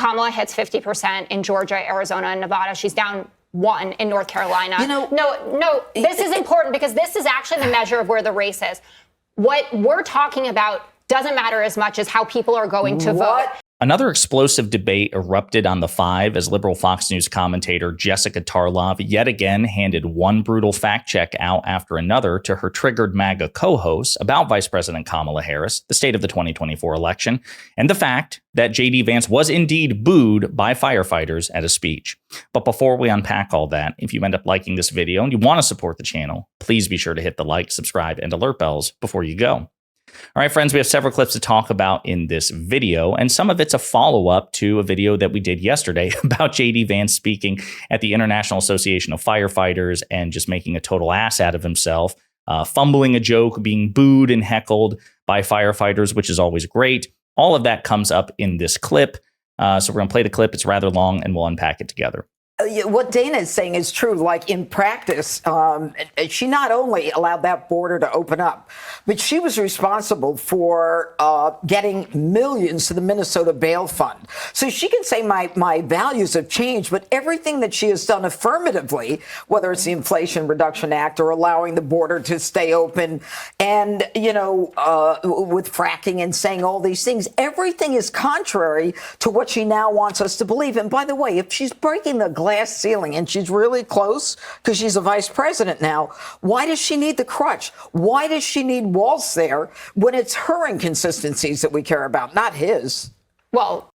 Kamala hits 50% in Georgia, Arizona, and Nevada. She's down 1 in North Carolina. No, this is important because this is actually the measure of where the race is. What we're talking about doesn't matter as much as how people are going to vote. Another explosive debate erupted on the 5 as liberal Fox News commentator Jessica Tarlov yet again handed one brutal fact check out after another to her triggered MAGA co-hosts about Vice President Kamala Harris, the state of the 2024 election, and the fact that J.D. Vance was indeed booed by firefighters at a speech. But before we unpack all that, if you end up liking this video and you want to support the channel, please be sure to hit the like, subscribe, and alert bells before you go. All right, friends, we have several clips to talk about in this video, and some of it's a follow-up to a video that we did yesterday about J.D. Vance speaking at the International Association of Firefighters and just making a total ass out of himself, fumbling a joke, being booed and heckled by firefighters, which is always great. All of that comes up in this clip, so we're going to play the clip. It's rather long, and we'll unpack it together. What Dana is saying is true. Like in practice, she not only allowed that border to open up, but she was responsible for getting millions to the Minnesota Bail Fund. So she can say my values have changed, but everything that she has done affirmatively, whether it's the Inflation Reduction Act or allowing the border to stay open and, with fracking and saying all these things, everything is contrary to what she now wants us to believe. And by the way, if she's breaking the glass ceiling and she's really close because she's a vice president now, why does she need the crutch? Why does she need Waltz there when it's her inconsistencies that we care about, not his? Well,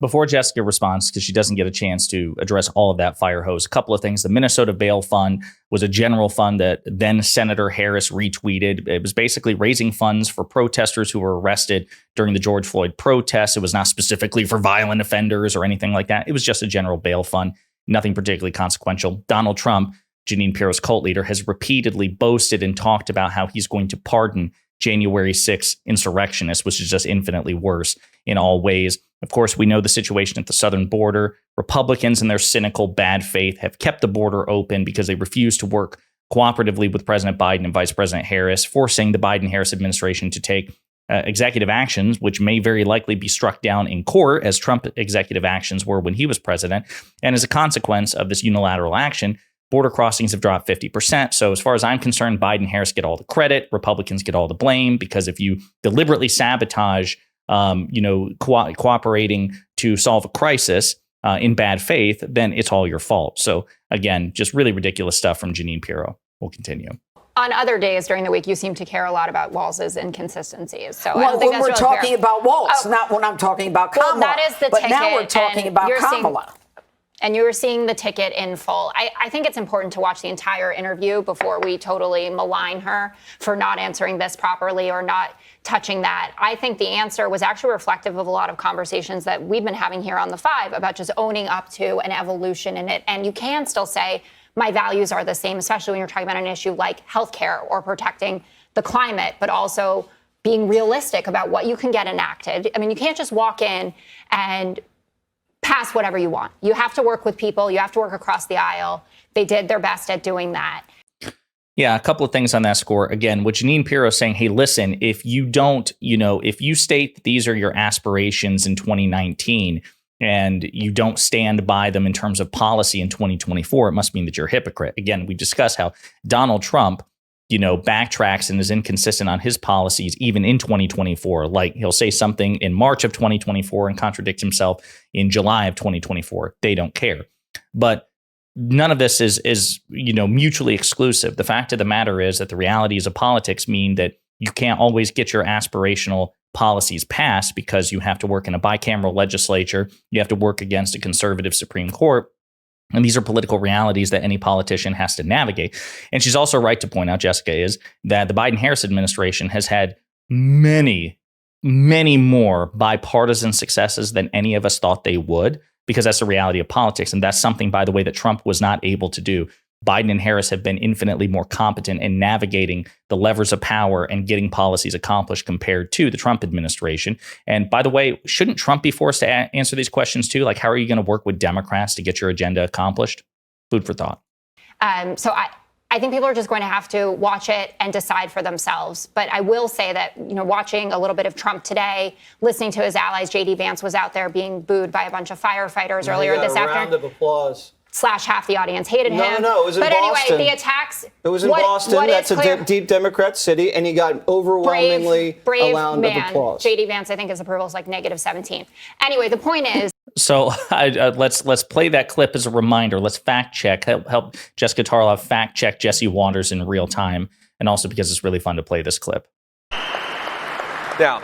before Jessica responds, because she doesn't get a chance to address all of that fire hose, a couple of things. The Minnesota Bail Fund was a general fund that then Senator Harris retweeted. It was basically raising funds for protesters who were arrested during the George Floyd protests. It was not specifically for violent offenders or anything like that. It was just a general bail fund. Nothing particularly consequential. Donald Trump, Jeanine Pirro's cult leader, has repeatedly boasted and talked about how he's going to pardon January 6th insurrectionists, which is just infinitely worse in all ways. Of course, we know the situation at the southern border. Republicans, in their cynical bad faith, have kept the border open because they refuse to work cooperatively with President Biden and Vice President Harris, forcing the Biden-Harris administration to take executive actions, which may very likely be struck down in court, as Trump executive actions were when he was president. And as a consequence of this unilateral action, border crossings have dropped 50%. So as far as I'm concerned, Biden and Harris get all the credit. Republicans get all the blame, because if you deliberately sabotage, cooperating to solve a crisis in bad faith, then it's all your fault. So again, just really ridiculous stuff from Jeanine Pirro. We'll continue. On other days during the week, you seem to care a lot about Walz's inconsistencies. So well, I don't think when that's we're really talking fair. about Walz, not when I'm talking about Kamala. Well, that is the but ticket. Now we're talking about Kamala. And you were seeing the ticket in full. I think it's important to watch the entire interview before we totally malign her for not answering this properly or not touching that. I think the answer was actually reflective of a lot of conversations that we've been having here on the 5 about just owning up to an evolution in it. And you can still say, my values are the same, especially when you're talking about an issue like healthcare or protecting the climate, but also being realistic about what you can get enacted. I mean, you can't just walk in and pass whatever you want. You have to work with people. You have to work across the aisle. They did their best at doing that. Yeah, a couple of things on that score. Again, with Jeanine Pirro saying, hey, listen, if you don't, if you state that these are your aspirations in 2019, and you don't stand by them in terms of policy in 2024, it must mean that you're a hypocrite. Again, we discussed how Donald Trump, backtracks and is inconsistent on his policies even in 2024. Like, he'll say something in March of 2024 and contradict himself in July of 2024. They don't care. But none of this is mutually exclusive. The fact of the matter is that the realities of politics mean that you can't always get your aspirational policies passed because you have to work in a bicameral legislature. You have to work against a conservative Supreme Court. And these are political realities that any politician has to navigate. And she's also right to point out, Jessica, is that the Biden-Harris administration has had many, many more bipartisan successes than any of us thought they would, because that's the reality of politics. And that's something, by the way, that Trump was not able to do. Biden and Harris have been infinitely more competent in navigating the levers of power and getting policies accomplished compared to the Trump administration. And by the way, shouldn't Trump be forced to answer these questions too? Like, how are you going to work with Democrats to get your agenda accomplished? Food for thought. So I think people are just going to have to watch it and decide for themselves. But I will say that, watching a little bit of Trump today, listening to his allies, J.D. Vance was out there being booed by a bunch of firefighters earlier this afternoon. Round of applause. / half the audience hated him. No, it was in Boston. Boston. Anyway, the attacks. It was in Boston. That's a deep Democrat city, and he got overwhelmingly brave a round man. of applause. J.D. Vance, I think his approval is like -17. Anyway, the point is. So let's play that clip as a reminder. Let's fact check, help Jessica Tarlov fact check Jesse Waters in real time, and also because it's really fun to play this clip. Now,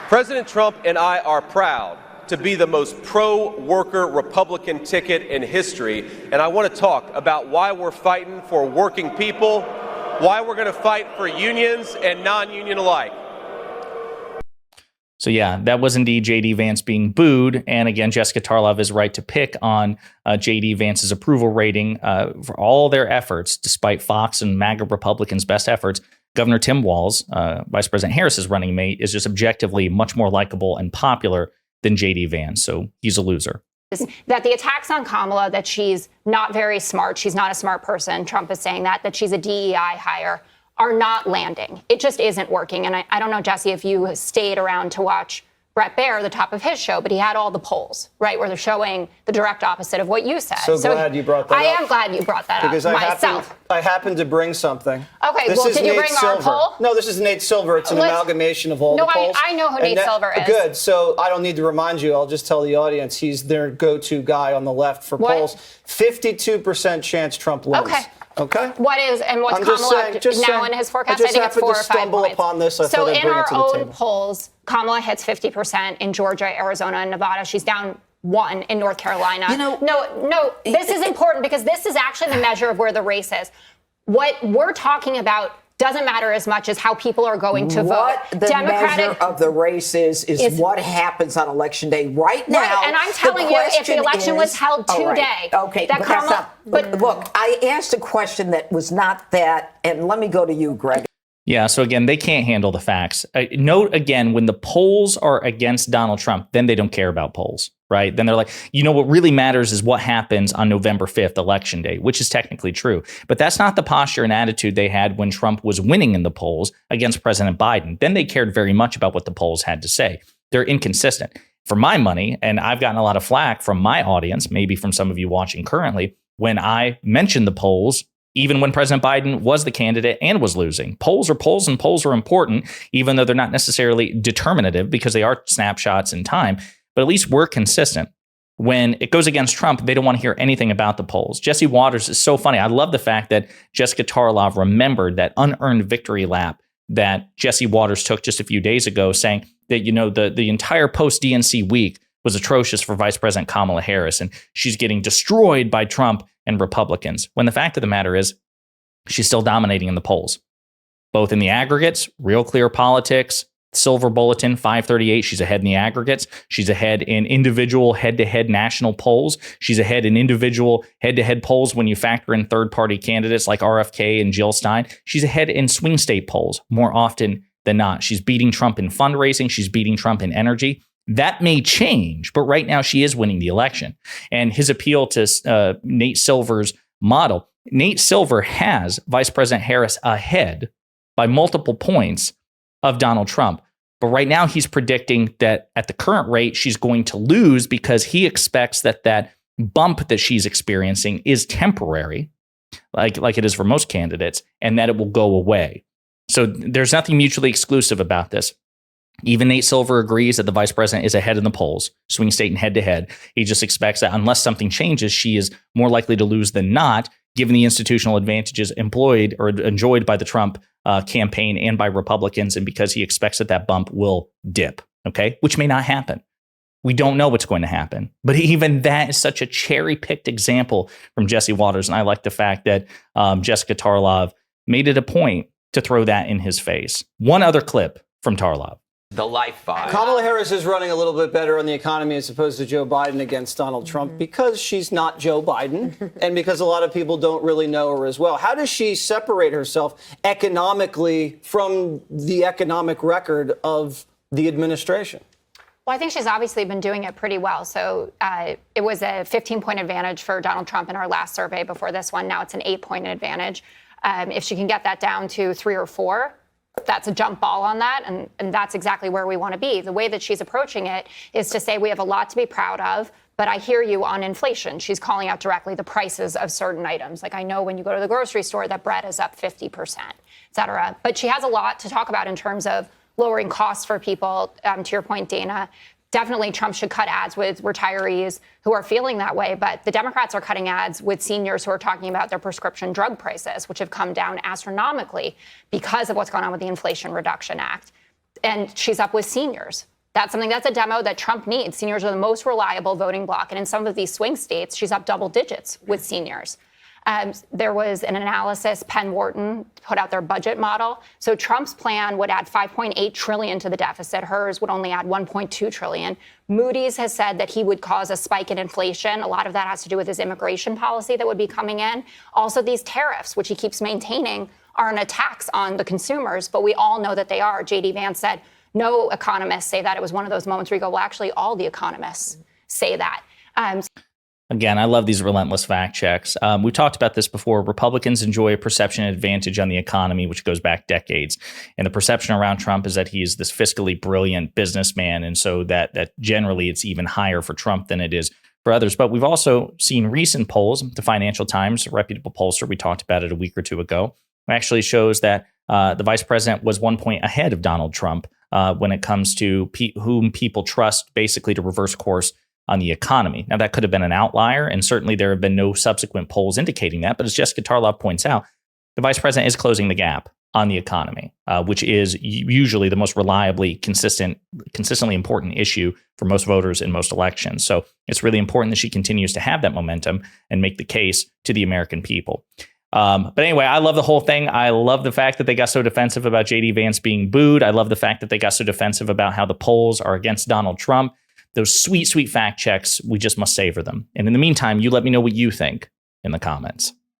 President Trump and I are proud to be the most pro-worker Republican ticket in history, and I want to talk about why we're fighting for working people, why we're going to fight for unions and non-union alike. So yeah, that was indeed J.D. Vance being booed. And again, Jessica Tarlov is right to pick on J.D. Vance's approval rating for all their efforts, despite Fox and MAGA Republicans' best efforts. Governor Tim Walz, Vice President Harris's running mate, is just objectively much more likable and popular than J.D. Vance. So he's a loser. That the attacks on Kamala, that she's not very smart, she's not a smart person, Trump is saying that she's a DEI hire, are not landing. It just isn't working. And I don't know, Jesse, if you stayed around to watch Bret Baier, the top of his show, but he had all the polls, right, where they're showing the direct opposite of what you said. So glad you brought that up. I am glad you brought that because up myself. I happened to bring something. Okay, this well, is did you Nate bring Silver. our poll? No, this is Nate Silver. It's an amalgamation of all the polls. I know who Nate Silver is. Good. So I don't need to remind you. I'll just tell the audience he's their go-to guy on the left for polls. 52% chance Trump wins. Okay. What's Kamala now in his forecast? I think it's 4 or 5 stumble points. upon this. So in our own polls, Kamala hits 50% in Georgia, Arizona, and Nevada. She's down 1 in North Carolina. No, this is important because this is actually the measure of where the race is. What we're talking about doesn't matter as much as how people are going to vote. What the measure of the race is what happens on Election Day right now. Right, and I'm telling you, if the election was held today, but look, I asked a question that was not that, and let me go to you, Greg. Yeah, so again, they can't handle the facts. Note again, when the polls are against Donald Trump, then they don't care about polls, right? Then they're like, what really matters is what happens on November 5th, Election Day, which is technically true. But that's not the posture and attitude they had when Trump was winning in the polls against President Biden. Then they cared very much about what the polls had to say. They're inconsistent. For my money, and I've gotten a lot of flack from my audience, maybe from some of you watching currently, when I mentioned the polls, even when President Biden was the candidate and was losing. Polls are polls, and polls are important, even though they're not necessarily determinative because they are snapshots in time. But at least we're consistent. When it goes against Trump, they don't want to hear anything about the polls. Jesse Waters is so funny. I love the fact that Jessica Tarlov remembered that unearned victory lap that Jesse Waters took just a few days ago, saying that, the entire post-DNC week was atrocious for Vice President Kamala Harris, and she's getting destroyed by Trump and Republicans, when the fact of the matter is she's still dominating in the polls, both in the aggregates, Real Clear Politics, Silver Bulletin, 538. She's ahead in the aggregates. She's ahead in individual head-to-head national polls. She's ahead in individual head-to-head polls when you factor in third-party candidates like RFK and Jill Stein. She's ahead in swing state polls more often than not. She's beating Trump in fundraising. She's beating Trump in energy. That may change, but right now she is winning the election. And his appeal to Nate Silver's model, Nate Silver has Vice President Harris ahead by multiple points of Donald Trump. But right now he's predicting that at the current rate, she's going to lose because he expects that bump that she's experiencing is temporary, like it is for most candidates, and that it will go away. So there's nothing mutually exclusive about this. Even Nate Silver agrees that the vice president is ahead in the polls, swing state and head to head. He just expects that unless something changes, she is more likely to lose than not, given the institutional advantages employed or enjoyed by the Trump campaign and by Republicans, and because he expects that bump will dip, okay, which may not happen. We don't know what's going to happen. But even that is such a cherry-picked example from Jesse Waters. And I like the fact that Jessica Tarlov made it a point to throw that in his face. One other clip from Tarlov. The Life Five. Kamala Harris is running a little bit better on the economy as opposed to Joe Biden against Donald Trump because she's not Joe Biden and because a lot of people don't really know her as well. How does she separate herself economically from the economic record of the administration? Well, I think she's obviously been doing it pretty well. So it was a 15-point advantage for Donald Trump in our last survey before this one. Now it's an 8-point advantage. If she can get that down to 3 or 4, that's a jump ball on that. And that's exactly where we want to be. The way that she's approaching it is to say we have a lot to be proud of. But I hear you on inflation. She's calling out directly the prices of certain items. Like I know when you go to the grocery store that bread is up 50%, et cetera. But she has a lot to talk about in terms of lowering costs for people. To your point, Dana, definitely Trump should cut ads with retirees who are feeling that way. But the Democrats are cutting ads with seniors who are talking about their prescription drug prices, which have come down astronomically because of what's going on with the Inflation Reduction Act. And she's up with seniors. That's a demo that Trump needs. Seniors are the most reliable voting bloc. And in some of these swing states, she's up double digits with seniors. There was an analysis, Penn Wharton put out their budget model. So Trump's plan would add $5.8 trillion to the deficit. Hers would only add $1.2 trillion. Moody's has said that he would cause a spike in inflation. A lot of that has to do with his immigration policy that would be coming in. Also, these tariffs, which he keeps maintaining, aren't a tax on the consumers, but we all know that they are. J.D. Vance said, no economists say that. It was one of those moments where you go, well, actually, all the economists say that. Again, I love these relentless fact checks. We talked about this before. Republicans enjoy a perception advantage on the economy, which goes back decades. And the perception around Trump is that he is this fiscally brilliant businessman. And so that generally it's even higher for Trump than it is for others. But we've also seen recent polls. The Financial Times, a reputable pollster, we talked about it a week or two ago, actually shows that the vice president was 1 point ahead of Donald Trump when it comes to whom people trust basically to reverse course on the economy. Now, that could have been an outlier, and certainly there have been no subsequent polls indicating that. But as Jessica Tarlov points out, the vice president is closing the gap on the economy, which is usually the most reliably consistently important issue for most voters in most elections. So it's really important that she continues to have that momentum and make the case to the American people. But anyway, I love the whole thing. I love the fact that they got so defensive about J.D. Vance being booed. I love the fact that they got so defensive about how the polls are against Donald Trump. Those sweet, sweet fact checks, we just must savor them. And in the meantime, you let me know what you think in the comments.